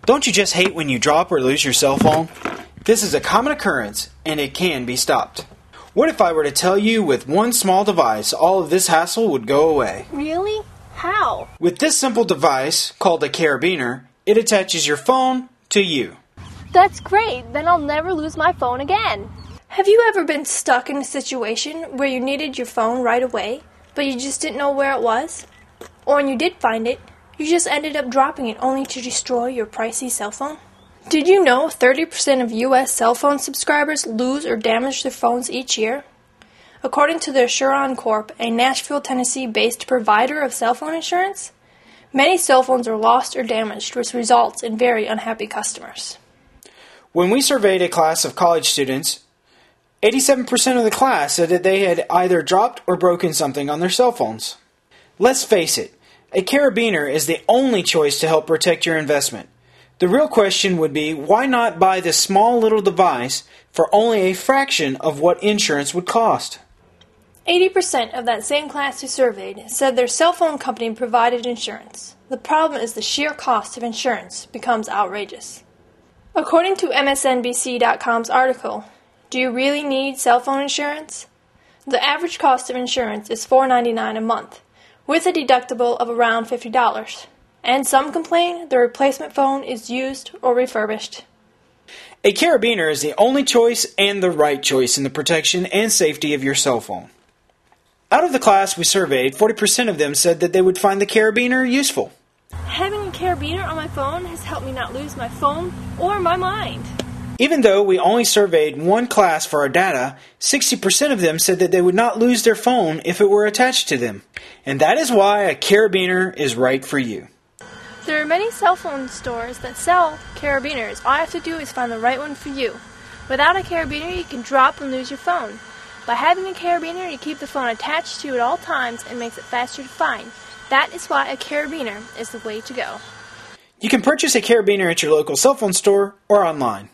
Don't you just hate when you drop or lose your cell phone? This is a common occurrence, and it can be stopped. What if I were to tell you with one small device, all of this hassle would go away? Really? How? With this simple device, called a carabiner, it attaches your phone to you. That's great! Then I'll never lose my phone again. Have you ever been stuck in a situation where you needed your phone right away, but you just didn't know where it was? Or when you did find it, you just ended up dropping it only to destroy your pricey cell phone? Did you know 30% of U.S. cell phone subscribers lose or damage their phones each year? According to the Assuron Corp., a Nashville, Tennessee-based provider of cell phone insurance, many cell phones are lost or damaged, which results in very unhappy customers. When we surveyed a class of college students, 87% of the class said that they had either dropped or broken something on their cell phones. Let's face it, a carabiner is the only choice to help protect your investment. The real question would be, why not buy this small little device for only a fraction of what insurance would cost? 80% of that same class who surveyed said their cell phone company provided insurance. The problem is the sheer cost of insurance becomes outrageous. According to MSNBC.com's article, do you really need cell phone insurance? The average cost of insurance is $4.99 a month, with a deductible of around $50. And some complain the replacement phone is used or refurbished. A carabiner is the only choice and the right choice in the protection and safety of your cell phone. Out of the class we surveyed, 40% of them said that they would find the carabiner useful. Having a carabiner on my phone has helped me not lose my phone or my mind. Even though we only surveyed one class for our data, 60% of them said that they would not lose their phone if it were attached to them. And that is why a carabiner is right for you. There are many cell phone stores that sell carabiners. All you have to do is find the right one for you. Without a carabiner, you can drop and lose your phone. By having a carabiner, you keep the phone attached to you at all times and makes it faster to find. That is why a carabiner is the way to go. You can purchase a carabiner at your local cell phone store or online.